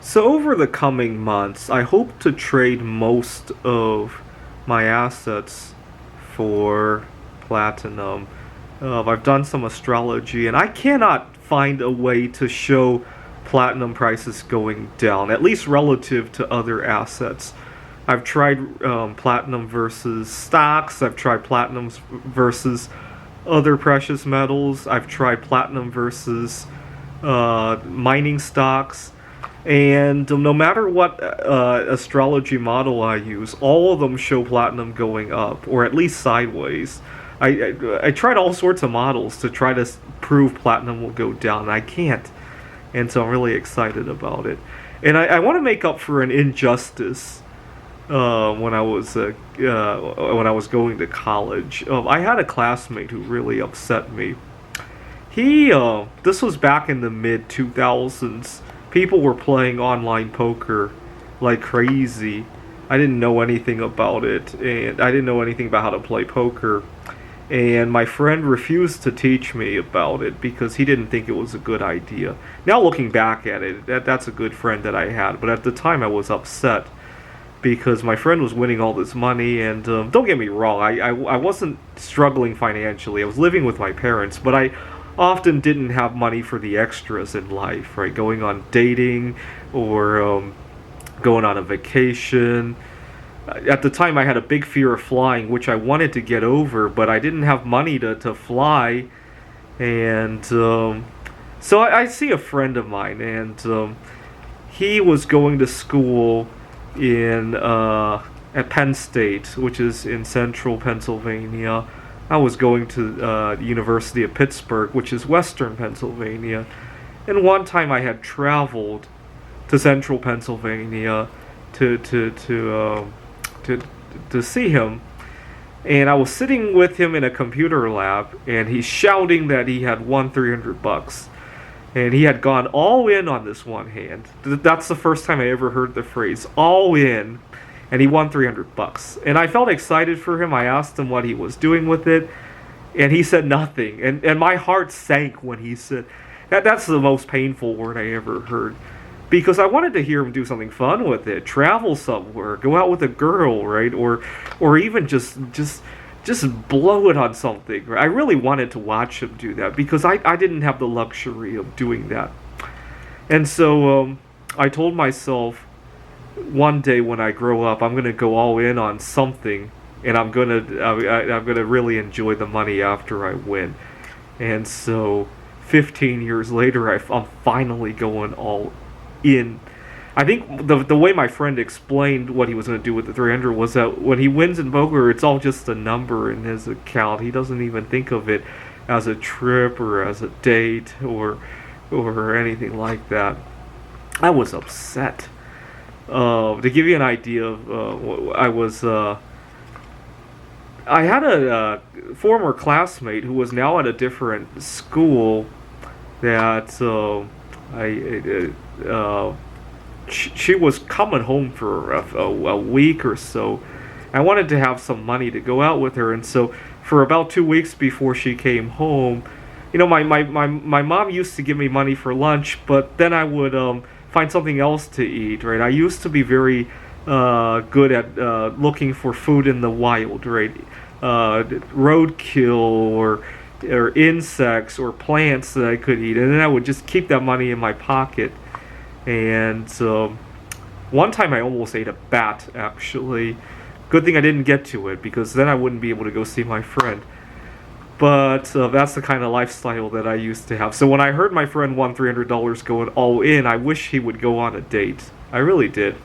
So over the coming months, I hope to trade most of my assets for platinum. I've done some astrology, and I cannot find a way to show platinum prices going down, at least relative to other assets. I've tried platinum versus stocks. I've tried platinum versus other precious metals. I've tried platinum versus mining stocks. And no matter what astrology model I use, all of them show platinum going up, or at least sideways. I tried all sorts of models to try to prove platinum will go down, and I can't. And so I'm really excited about it. And I want to make up for an injustice when I was going to college. I had a classmate who really upset me. This was back in the mid 2000s. People were playing online poker like crazy. I didn't know anything about it, and I didn't know anything about how to play poker. And my friend refused to teach me about it because he didn't think it was a good idea. Now looking back at it, that's a good friend that I had. But at the time, I was upset because my friend was winning all this money. And don't get me wrong, I wasn't struggling financially. I was living with my parents, but I often didn't have money for the extras in life, right? Going on dating or going on a vacation. At the time, I had a big fear of flying, which I wanted to get over, but I didn't have money to fly. And so I see a friend of mine, and he was going to school in at Penn State, which is in central Pennsylvania. I was going to the University of Pittsburgh, which is western Pennsylvania. And one time I had traveled to central Pennsylvania to see him, and I was sitting with him in a computer lab, and he's shouting that he had won $300, and he had gone all in on this one hand. That's the first time I ever heard the phrase all in, and he won $300. And I felt excited for him. I asked him what he was doing with it, and he said nothing. And my heart sank when he said that's the most painful word I ever heard. Because I wanted to hear him do something fun with it, travel somewhere, go out with a girl, right? Or even just blow it on something. Right? I really wanted to watch him do that because I didn't have the luxury of doing that. And so I told myself, one day when I grow up, I'm gonna go all in on something, and I'm gonna really enjoy the money after I win. And so 15 years later, I'm finally going all in. I think the way my friend explained what he was going to do with the 300 was that when he wins in poker, it's all just a number in his account. He doesn't even think of it as a trip or as a date or anything like that. I was upset. To give you an idea of I had a former classmate who was now at a different school that she was coming home for a week or so. I wanted to have some money to go out with her, and so for about 2 weeks before she came home, my mom used to give me money for lunch, but then I would find something else to eat, right? I used to be very good at looking for food in the wild, right? Roadkill or insects or plants that I could eat, and then I would just keep that money in my pocket. And one time I almost ate a bat, actually. Good thing I didn't get to it, because then I wouldn't be able to go see my friend. But that's the kind of lifestyle that I used to have. So when I heard my friend won $300 going all in, I wish he would go on a date. I really did.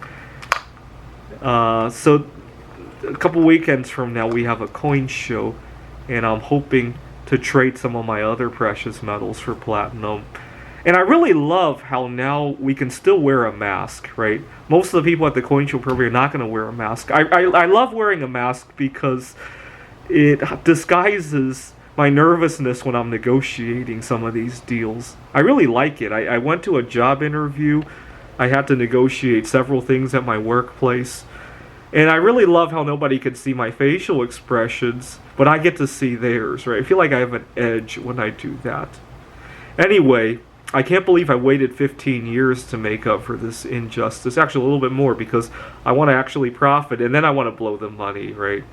So a couple weekends from now, we have a coin show, and I'm hoping to trade some of my other precious metals for platinum. And I really love how now we can still wear a mask, right? Most of the people at the coin show probably are not going to wear a mask. I love wearing a mask because it disguises my nervousness when I'm negotiating some of these deals. I really like it. I went to a job interview. I had to negotiate several things at my workplace. And I really love how nobody can see my facial expressions, but I get to see theirs, right? I feel like I have an edge when I do that. Anyway, I can't believe I waited 15 years to make up for this injustice. Actually, a little bit more because I want to actually profit, and then I want to blow the money, right?